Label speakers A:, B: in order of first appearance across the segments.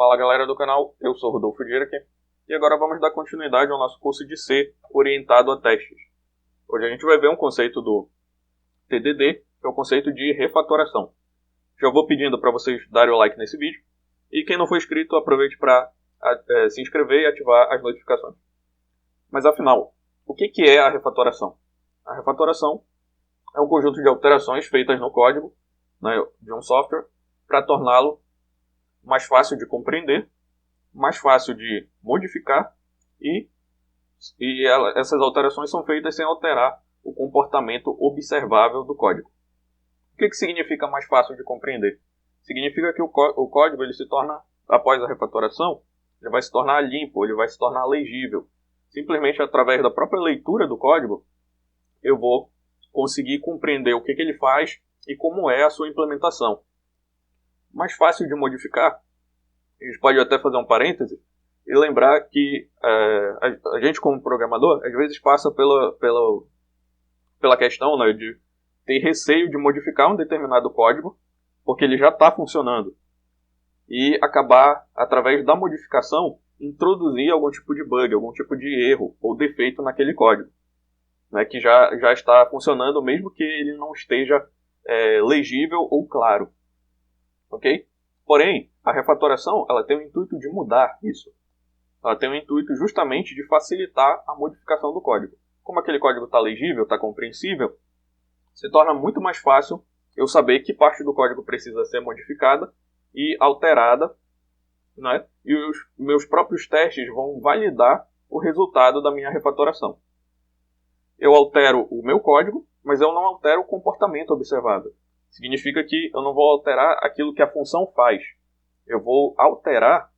A: Fala galera do canal, eu sou Rodolfo Dierck e agora vamos dar continuidade ao nosso curso de C orientado a testes. Hoje a gente vai ver um conceito do TDD, que é o conceito de refatoração. Já vou pedindo para vocês darem o like nesse vídeo e quem não for inscrito aproveite para se inscrever e ativar as notificações. Mas afinal, o que é a refatoração? A refatoração é um conjunto de alterações feitas no código, né, de um software para torná-lo mais fácil de compreender, mais fácil de modificar essas alterações são feitas sem alterar o comportamento observável do código. O que significa mais fácil de compreender? Significa que o código ele se torna, após a refatoração, ele vai se tornar limpo, ele vai se tornar legível. Simplesmente através da própria leitura do código, eu vou conseguir compreender o que ele faz e como é a sua implementação. Mais fácil de modificar, a gente pode até fazer um parêntese e lembrar que a gente como programador às vezes passa pela questão, né, de ter receio de modificar um determinado código porque ele já está funcionando e acabar, através da modificação, introduzir algum tipo de bug, algum tipo de erro ou defeito naquele código, né, que já está funcionando mesmo que ele não esteja legível ou claro. Ok? Porém, a refatoração ela tem o intuito de mudar isso. Ela tem o intuito justamente de facilitar a modificação do código. Como aquele código está legível, está compreensível, se torna muito mais fácil eu saber que parte do código precisa ser modificada e alterada, né? E os meus próprios testes vão validar o resultado da minha refatoração. Eu altero o meu código, mas eu não altero o comportamento observado. Significa que eu não vou alterar aquilo que a função faz. Eu vou alterar,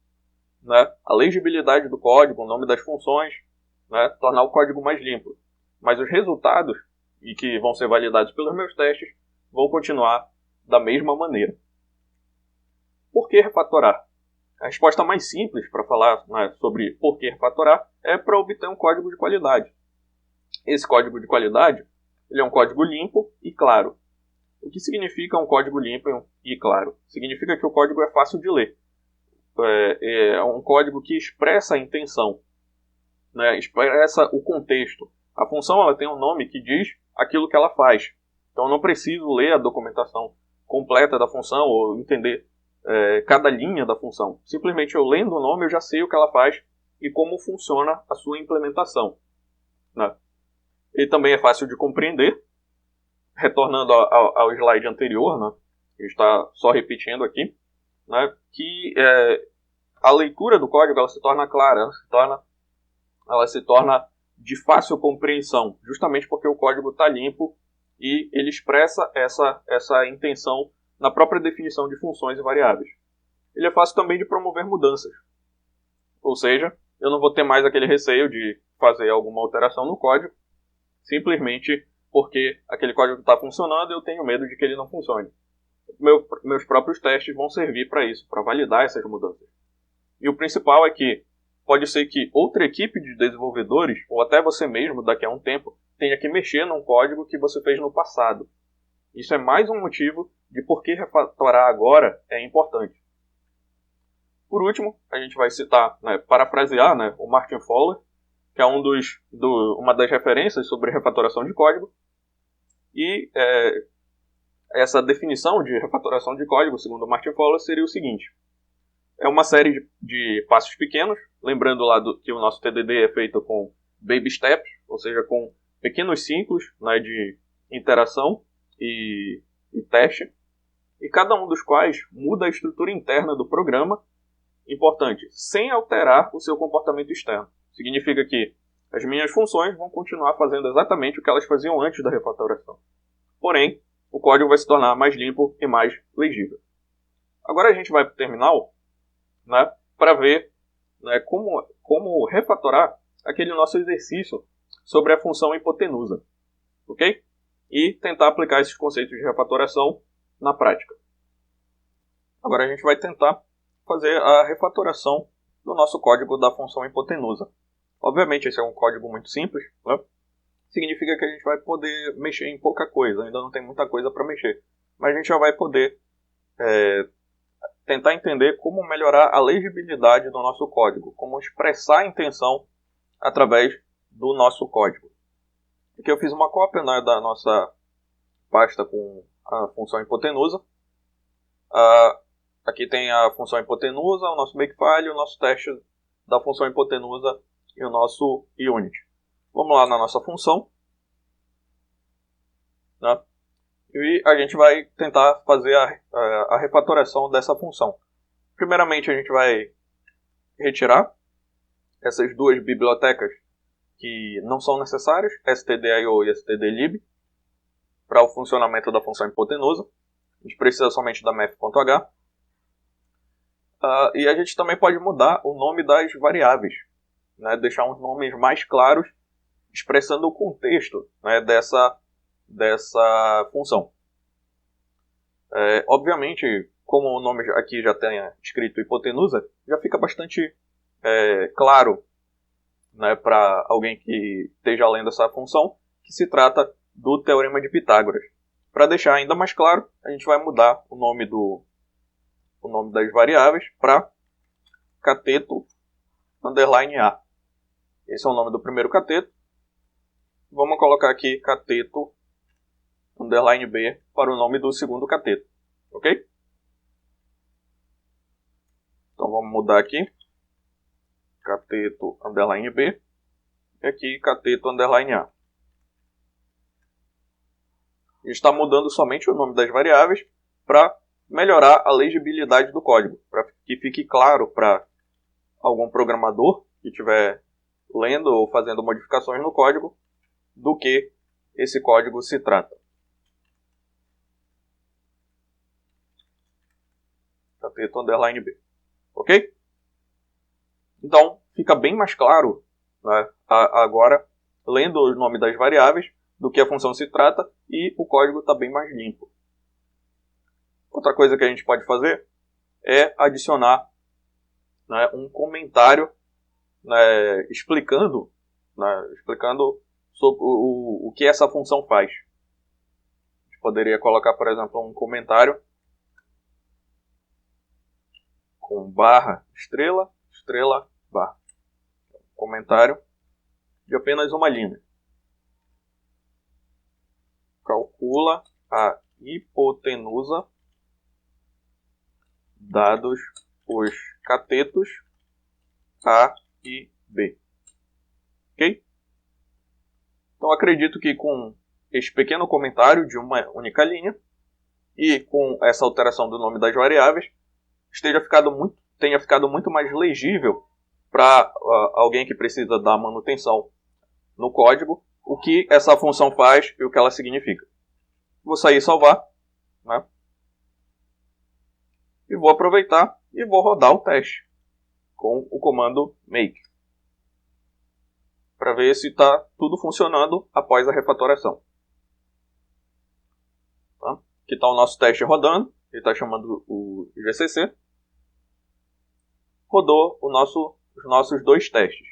A: né, a legibilidade do código, o nome das funções, né, tornar o código mais limpo. Mas os resultados, e que vão ser validados pelos meus testes, vão continuar da mesma maneira. Por que refatorar? A resposta mais simples para falar, né, sobre por que refatorar é para obter um código de qualidade. Esse código de qualidade ele é um código limpo e claro. O que significa um código limpo e claro? Significa que o código é fácil de ler. É um código que expressa a intenção, né? Expressa o contexto. A função ela tem um nome que diz aquilo que ela faz. Então eu não preciso ler a documentação completa da função ou entender cada linha da função. Simplesmente eu lendo o nome eu já sei o que ela faz e como funciona a sua implementação, né? Ele também é fácil de compreender. Retornando ao slide anterior, né, a gente está só repetindo aqui, né, que a leitura do código ela se torna clara, ela se torna de fácil compreensão, justamente porque o código está limpo e ele expressa essa intenção na própria definição de funções e variáveis. Ele é fácil também de promover mudanças, ou seja, eu não vou ter mais aquele receio de fazer alguma alteração no código, simplesmente porque aquele código está funcionando e eu tenho medo de que ele não funcione. Meus próprios testes vão servir para isso, para validar essas mudanças. E o principal é que pode ser que outra equipe de desenvolvedores, ou até você mesmo daqui a um tempo, tenha que mexer num código que você fez no passado. Isso é mais um motivo de por que refatorar agora é importante. Por último, a gente vai citar, né, parafrasear, né, o Martin Fowler, que é uma das referências sobre refatoração de código. E essa definição de refatoração de código, segundo o Martin Fowler, seria o seguinte. É uma série de passos pequenos, lembrando lá que o nosso TDD é feito com baby steps, ou seja, com pequenos ciclos, né, de interação e teste, e cada um dos quais muda a estrutura interna do programa, importante, sem alterar o seu comportamento externo. Significa que as minhas funções vão continuar fazendo exatamente o que elas faziam antes da refatoração. Porém, o código vai se tornar mais limpo e mais legível. Agora a gente vai para o terminal, né, para ver, né, como refatorar aquele nosso exercício sobre a função hipotenusa. Ok? E tentar aplicar esses conceitos de refatoração na prática. Agora a gente vai tentar fazer a refatoração do nosso código da função hipotenusa. Obviamente esse é um código muito simples, né? Significa que a gente vai poder mexer em pouca coisa, ainda não tem muita coisa para mexer. Mas a gente já vai poder tentar entender como melhorar a legibilidade do nosso código, como expressar a intenção através do nosso código. Aqui eu fiz uma cópia, né, da nossa pasta com a função hipotenusa. Aqui tem a função hipotenusa, o nosso makefile, o nosso teste da função hipotenusa e o nosso unit. Vamos lá na nossa função, né? E a gente vai tentar fazer a refatoração dessa função. Primeiramente a gente vai retirar essas duas bibliotecas que não são necessárias, stdio e stdlib, para o funcionamento da função hipotenusa. A gente precisa somente da math.h. E a gente também pode mudar o nome das variáveis, né? Deixar uns nomes mais claros, expressando o contexto, né, dessa função. Obviamente, como o nome aqui já tem escrito hipotenusa, já fica bastante claro, né, para alguém que esteja lendo essa função, que se trata do Teorema de Pitágoras. Para deixar ainda mais claro, a gente vai mudar o nome das variáveis para cateto underline A. Esse é o nome do primeiro cateto. Vamos colocar aqui cateto underline B para o nome do segundo cateto. Ok? Então vamos mudar aqui. Cateto underline B. E aqui cateto underline A. A gente está mudando somente o nome das variáveis para melhorar a legibilidade do código. Para que fique claro para algum programador que estiver lendo ou fazendo modificações no código do que esse código se trata. Cateto underline B. Ok? Então, fica bem mais claro, né, agora, lendo o nome das variáveis, do que a função se trata, e o código está bem mais limpo. Outra coisa que a gente pode fazer é adicionar, né, um comentário, né, explicando sobre o que essa função faz. A gente poderia colocar, por exemplo, um comentário com barra, estrela, barra. Comentário de apenas uma linha. Calcula a hipotenusa dados os catetos A e B. Ok? Então acredito que com este pequeno comentário de uma única linha e com essa alteração do nome das variáveis tenha ficado muito mais legível para alguém que precisa dar manutenção no código o que essa função faz e o que ela significa. Vou sair e salvar, né? E vou aproveitar e vou rodar o teste com o comando make para ver se está tudo funcionando após a refatoração. Tá? Aqui está o nosso teste rodando, ele está chamando o GCC. Rodou os nossos dois testes.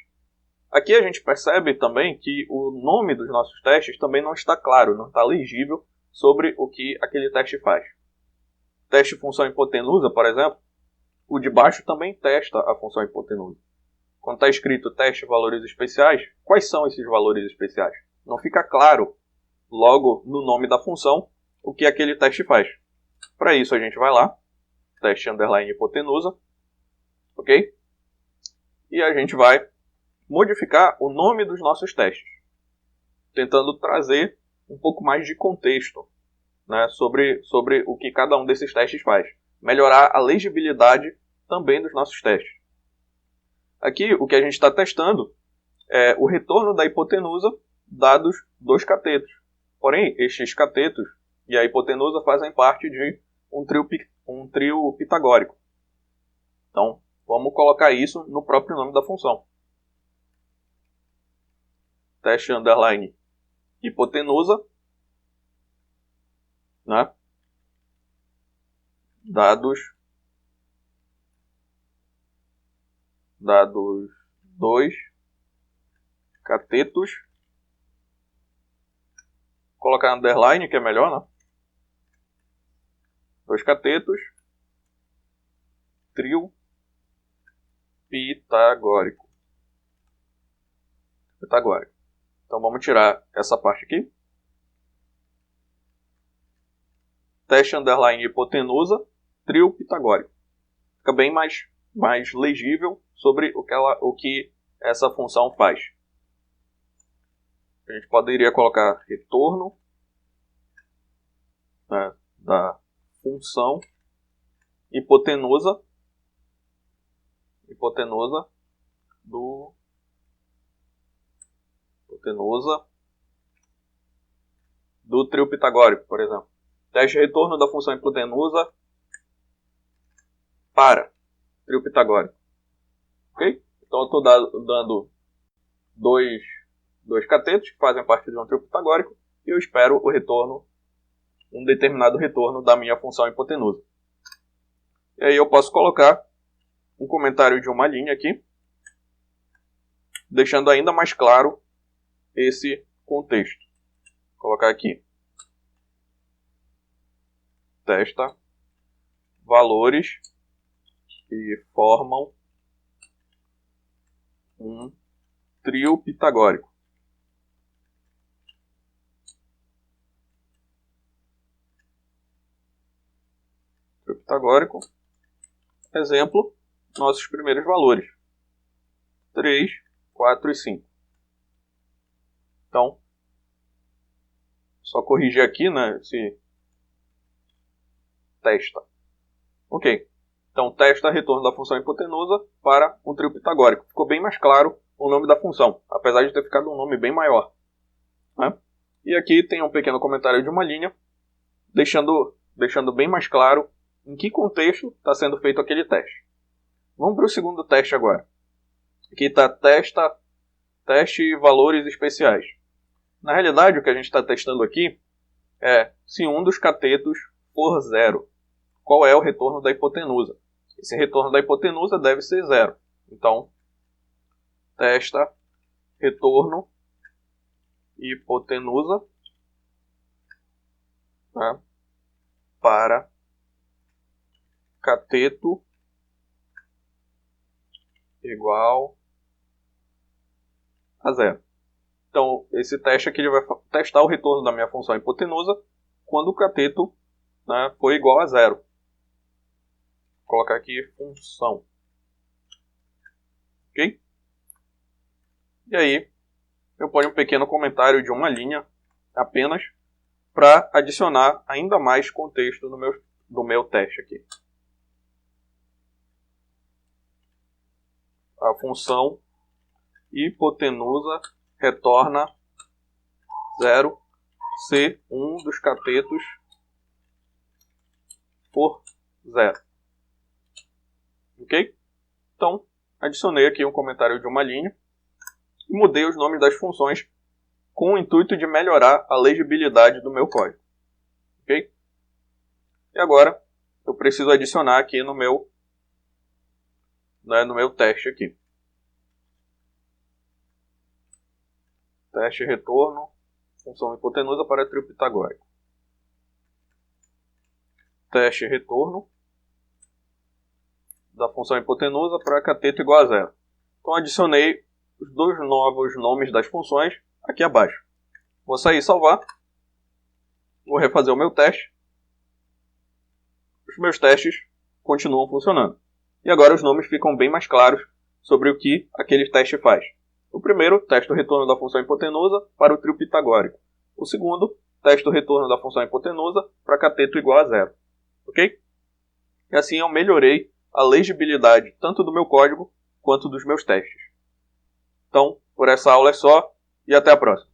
A: Aqui a gente percebe também que o nome dos nossos testes também não está claro, não está legível sobre o que aquele teste faz. Teste função hipotenusa, por exemplo, o de baixo também testa a função hipotenusa. Quando está escrito teste valores especiais, quais são esses valores especiais? Não fica claro logo no nome da função o que aquele teste faz. Para isso a gente vai lá, teste underline hipotenusa, ok? E a gente vai modificar o nome dos nossos testes, tentando trazer um pouco mais de contexto, né, sobre o que cada um desses testes faz. Melhorar a legibilidade também dos nossos testes. Aqui o que a gente está testando é o retorno da hipotenusa dados dois catetos. Porém, estes catetos e a hipotenusa fazem parte de um trio pitagórico. Então, vamos colocar isso no próprio nome da função. Teste underline hipotenusa, né? Dados dois catetos. Vou colocar underline que é melhor, né? Dois catetos trio pitagórico. Então vamos tirar essa parte aqui. Teste underline hipotenusa, trio pitagórico. Fica bem mais legível sobre o que essa função faz. A gente poderia colocar retorno, né, da função hipotenusa do trio pitagórico, por exemplo. Teste retorno da função hipotenusa para trio pitagórico. Ok? Então eu estou dando dois catetos que fazem parte de um trio pitagórico e eu espero o retorno, um determinado retorno da minha função hipotenusa. E aí eu posso colocar um comentário de uma linha aqui, deixando ainda mais claro esse contexto. Vou colocar aqui. Testa valores que formam um trio pitagórico. Trio pitagórico. Exemplo, nossos primeiros valores. 3, 4 e 5. Então, só corrigir aqui, né, esse testa. Ok. Então, testa retorno da função hipotenusa para um trio pitagórico. Ficou bem mais claro o nome da função, apesar de ter ficado um nome bem maior, né? E aqui tem um pequeno comentário de uma linha, deixando bem mais claro em que contexto está sendo feito aquele teste. Vamos para o segundo teste agora. Aqui está teste valores especiais. Na realidade, o que a gente está testando aqui é se um dos catetos for zero. Qual é o retorno da hipotenusa? Esse retorno da hipotenusa deve ser zero. Então, testa retorno hipotenusa, tá, para cateto igual a zero. Então, esse teste aqui ele vai testar o retorno da minha função hipotenusa quando o cateto, né, for igual a zero. Vou colocar aqui função. Ok? E aí, eu ponho um pequeno comentário de uma linha apenas para adicionar ainda mais contexto no meu teste aqui. A função hipotenusa retorna 0 se um dos catetos for 0. Ok? Então, adicionei aqui um comentário de uma linha e mudei os nomes das funções com o intuito de melhorar a legibilidade do meu código. Ok? E agora, eu preciso adicionar aqui no meu teste aqui. Teste retorno, função hipotenusa para trio pitagórico. Teste retorno da função hipotenusa para cateto igual a zero. Então adicionei os dois novos nomes das funções aqui abaixo. Vou sair e salvar. Vou refazer o meu teste. Os meus testes continuam funcionando. E agora os nomes ficam bem mais claros sobre o que aquele teste faz. O primeiro, testa o retorno da função hipotenusa para o trio pitagórico. O segundo, testa o retorno da função hipotenusa para cateto igual a zero. Ok? E assim eu melhorei a legibilidade tanto do meu código quanto dos meus testes. Então, por essa aula é só e até a próxima.